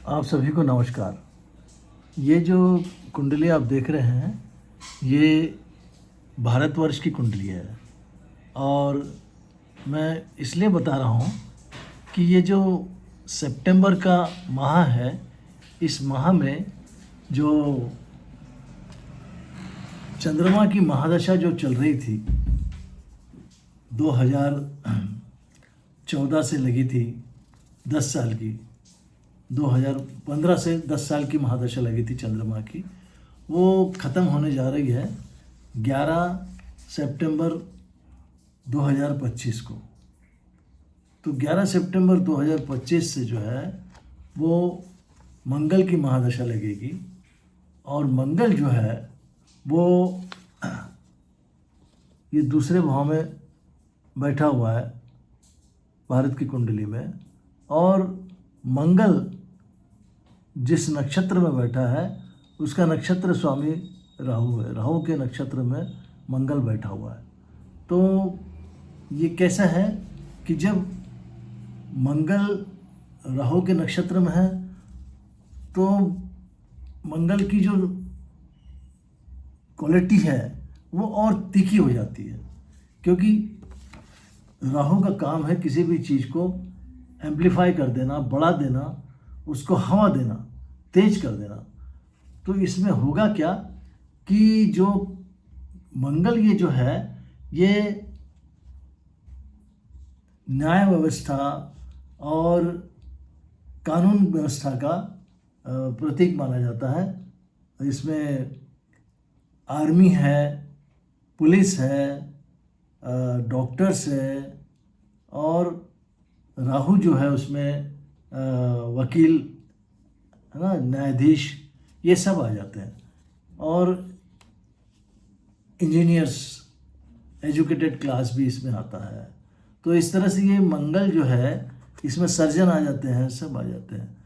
आप सभी को नमस्कार। ये जो कुंडली आप देख रहे हैं, ये भारतवर्ष की कुंडली है और मैं इसलिए बता रहा हूँ कि ये जो सितंबर का माह है, इस माह में जो चंद्रमा की महादशा जो चल रही थी, 2014 से लगी थी 10 साल की, 2015 से 10 साल की महादशा लगी थी चंद्रमा की, वो ख़त्म होने जा रही है 11 सितंबर 2025 को। तो 11 सितंबर 2025 से जो है वो मंगल की महादशा लगेगी और मंगल जो है वो ये दूसरे भाव में बैठा हुआ है भारत की कुंडली में। और मंगल जिस नक्षत्र में बैठा है उसका नक्षत्र स्वामी राहु है। राहु के नक्षत्र में मंगल बैठा हुआ है। तो ये कैसा है कि जब मंगल राहु के नक्षत्र में है तो मंगल की जो क्वालिटी है वो और तीखी हो जाती है, क्योंकि राहु का काम है किसी भी चीज़ को एम्पलीफाई कर देना, बढ़ा देना, उसको हवा देना, तेज कर देना। तो इसमें होगा क्या कि जो मंगल ये जो है ये न्याय व्यवस्था और कानून व्यवस्था का प्रतीक माना जाता है। इसमें आर्मी है, पुलिस है, डॉक्टर्स है और राहु जो है उसमें वकील है ना, न्यायाधीश, ये सब आ जाते हैं। और इंजीनियर्स, एजुकेटेड क्लास भी इसमें आता है। तो इस तरह से ये मंगल जो है इसमें सर्जन आ जाते हैं, सब आ जाते हैं।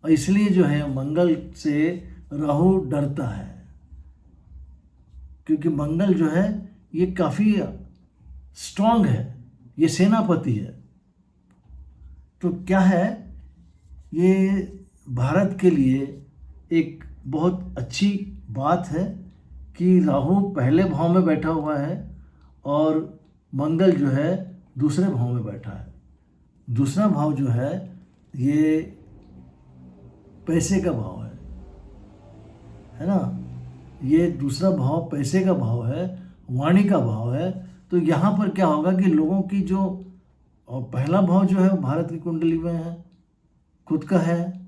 और इसलिए जो है मंगल से राहु डरता है, क्योंकि मंगल जो है ये काफ़ी स्ट्रांग है, ये सेनापति है। तो क्या है, ये भारत के लिए एक बहुत अच्छी बात है कि राहु पहले भाव में बैठा हुआ है और मंगल जो है दूसरे भाव में बैठा है। दूसरा भाव जो है ये पैसे का भाव है ना। ये दूसरा भाव पैसे का भाव है, वाणी का भाव है। तो यहाँ पर क्या होगा कि लोगों की जो, और पहला भाव जो है वो भारत की कुंडली में है, खुद का है,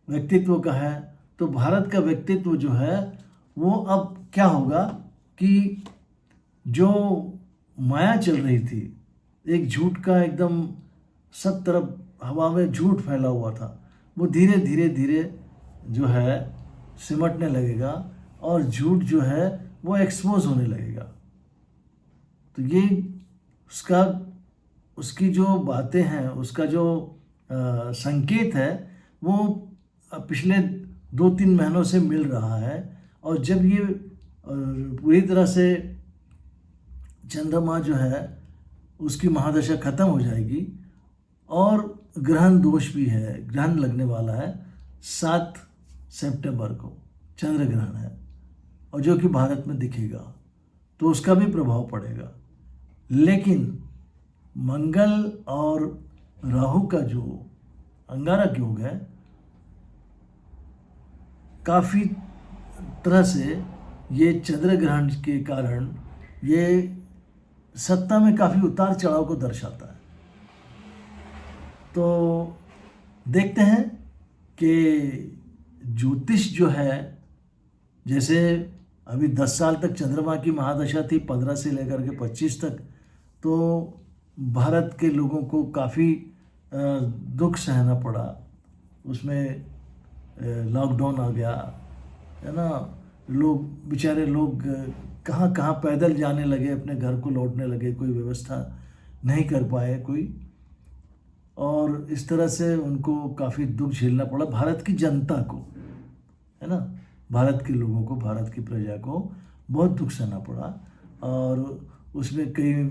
व्यक्तित्व का है। तो भारत का व्यक्तित्व जो है वो अब क्या होगा कि जो माया चल रही थी, एक झूठ का एकदम सब तरफ हवा में झूठ फैला हुआ था, वो धीरे धीरे धीरे जो है सिमटने लगेगा और झूठ जो है वो एक्सपोज होने लगेगा। तो ये उसकी जो बातें हैं, उसका जो संकेत है वो पिछले 2-3 महीनों से मिल रहा है। और जब ये पूरी तरह से चंद्रमा जो है उसकी महादशा खत्म हो जाएगी, और ग्रहण दोष भी है, ग्रहण लगने वाला है 7 सितंबर को, चंद्र ग्रहण है और जो कि भारत में दिखेगा, तो उसका भी प्रभाव पड़ेगा। लेकिन मंगल और राहु का जो अंगारक योग है, काफ़ी तरह से ये चंद्र ग्रहण के कारण ये सत्ता में काफ़ी उतार चढ़ाव को दर्शाता है। तो देखते हैं कि ज्योतिष जो है, जैसे अभी 10 साल तक चंद्रमा की महादशा थी, 15 से लेकर के 25 तक, तो भारत के लोगों को काफ़ी दुख सहना पड़ा। उसमें लॉकडाउन आ गया है ना, लोग बेचारे लोग कहाँ कहाँ पैदल जाने लगे, अपने घर को लौटने लगे, कोई व्यवस्था नहीं कर पाए कोई, और इस तरह से उनको काफ़ी दुख झेलना पड़ा, भारत की जनता को, है ना, भारत के लोगों को, भारत की प्रजा को बहुत दुख सहना पड़ा। और उसमें कई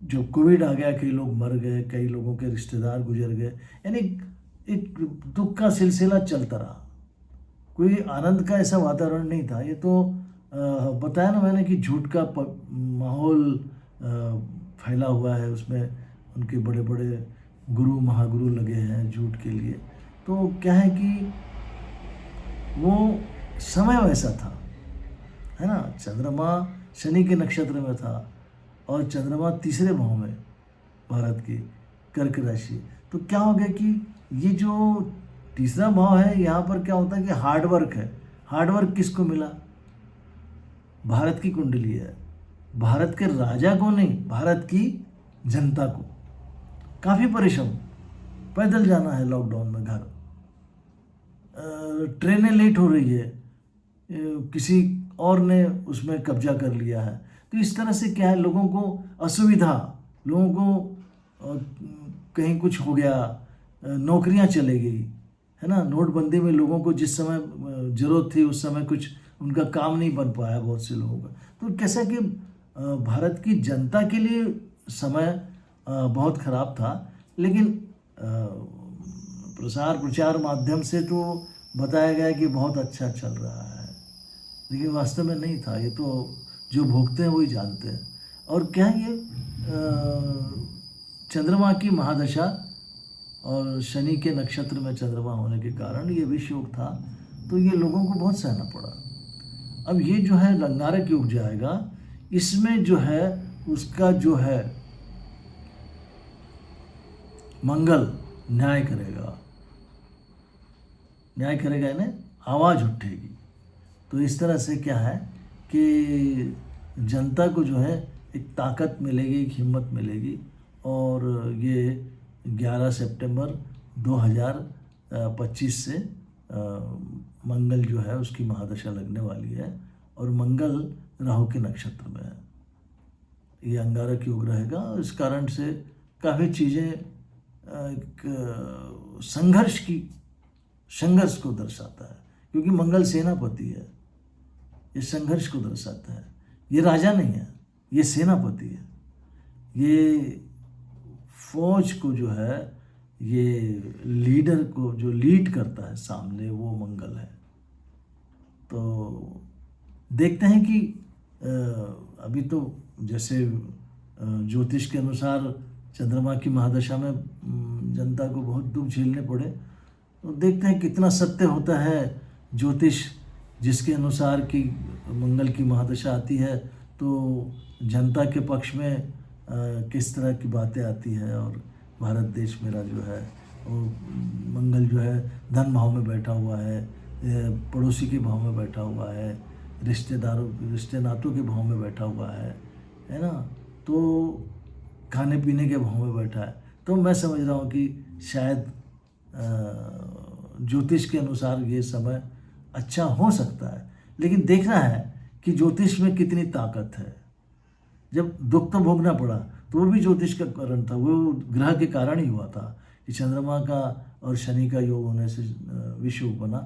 जो कोविड आ गया, कई लोग मर गए, कई लोगों के रिश्तेदार गुजर गए, यानी एक दुख का सिलसिला चलता रहा, कोई आनंद का ऐसा वातावरण नहीं था। ये तो बताया ना मैंने कि झूठ का माहौल फैला हुआ है, उसमें उनके बड़े बड़े गुरु महागुरु लगे हैं झूठ के लिए। तो क्या है कि वो समय वैसा था, है ना। चंद्रमा शनि के नक्षत्र में था और चंद्रमा तीसरे भाव में भारत की कर्क राशि। तो क्या हो गया कि ये जो तीसरा भाव है, यहाँ पर क्या होता है कि हार्डवर्क है। हार्डवर्क किसको मिला? भारत की कुंडली है, भारत के राजा को नहीं, भारत की जनता को। काफ़ी परिश्रम, पैदल जाना है लॉकडाउन में घर, ट्रेनें लेट हो रही है, किसी और ने उसमें कब्जा कर लिया है। तो इस तरह से क्या है, लोगों को असुविधा, लोगों को कहीं कुछ हो गया, नौकरियां चले गई, है ना। नोटबंदी में लोगों को जिस समय ज़रूरत थी उस समय कुछ उनका काम नहीं बन पाया बहुत से लोगों का। तो कैसा कि भारत की जनता के लिए समय बहुत ख़राब था। लेकिन प्रसार प्रचार माध्यम से तो बताया गया कि बहुत अच्छा चल रहा है, लेकिन वास्तव में नहीं था। ये तो जो भोगते हैं वही जानते हैं। और क्या है, ये चंद्रमा की महादशा और शनि के नक्षत्र में चंद्रमा होने के कारण ये विष योग था, तो ये लोगों को बहुत सहना पड़ा। अब ये जो है अंगारक योग जाएगा, इसमें जो है उसका जो है मंगल न्याय करेगा, न्याय करेगा यानी आवाज़ उठेगी। तो इस तरह से क्या है कि जनता को जो है एक ताकत मिलेगी, एक हिम्मत मिलेगी। और ये 11 सितंबर 2025 से मंगल जो है उसकी महादशा लगने वाली है, और मंगल राहु के नक्षत्र में है। ये अंगारक योग रहेगा। इस कारण से काफ़ी चीज़ें एक संघर्ष को दर्शाता है, क्योंकि मंगल सेनापति है। ये संघर्ष को दर्शाता है। ये राजा नहीं है, ये सेनापति है। ये फौज को जो है, ये लीडर को जो लीड करता है सामने, वो मंगल है। तो देखते हैं कि अभी तो जैसे ज्योतिष के अनुसार चंद्रमा की महादशा में जनता को बहुत दुख झेलने पड़े। तो देखते हैं कितना सत्य होता है ज्योतिष, जिसके अनुसार कि मंगल की महादशा आती है तो जनता के पक्ष में किस तरह की बातें आती है। और भारत देश मेरा जो है वो मंगल जो है धन भाव में बैठा हुआ है, पड़ोसी के भाव में बैठा हुआ है, रिश्ते नातों के भाव में बैठा हुआ है ना। तो खाने पीने के भाव में बैठा है। तो मैं समझ रहा हूँ कि शायद ज्योतिष के अनुसार ये समय अच्छा हो सकता है। लेकिन देखना है कि ज्योतिष में कितनी ताकत है। जब दुख तो भोगना पड़ा तो वो भी ज्योतिष का कारण था, वो ग्रह के कारण ही हुआ था कि चंद्रमा का और शनि का योग होने से विष योग बना।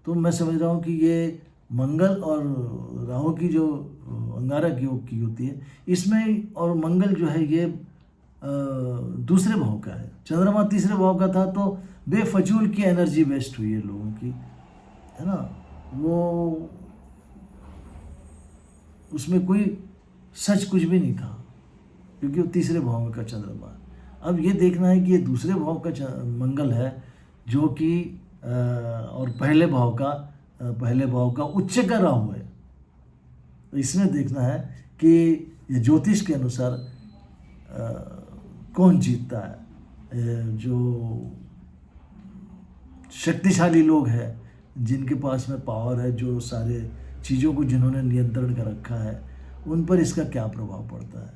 तो मैं समझ रहा हूँ कि ये मंगल और राहु की जो अंगारक योग की होती है इसमें, और मंगल जो है ये दूसरे भाव का है, चंद्रमा तीसरे भाव का था। तो बेफजूल की एनर्जी वेस्ट हुई है लोगों की, है ना। वो उसमें कोई सच कुछ भी नहीं था, क्योंकि वो तीसरे भाव में का चंद्रमा। अब ये देखना है कि ये दूसरे भाव का मंगल है जो कि और पहले भाव का उच्च का राहु है। तो इसमें देखना है कि ये ज्योतिष के अनुसार कौन जीतता है। जो शक्तिशाली लोग हैं, जिनके पास में पावर है, जो सारे चीज़ों को जिन्होंने नियंत्रण कर रखा है, उन पर इसका क्या प्रभाव पड़ता है।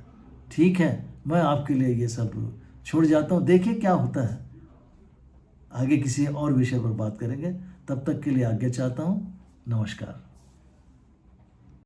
ठीक है, मैं आपके लिए ये सब छोड़ जाता हूँ, देखिए क्या होता है। आगे किसी और विषय पर बात करेंगे, तब तक के लिए आज्ञा चाहता हूँ। नमस्कार।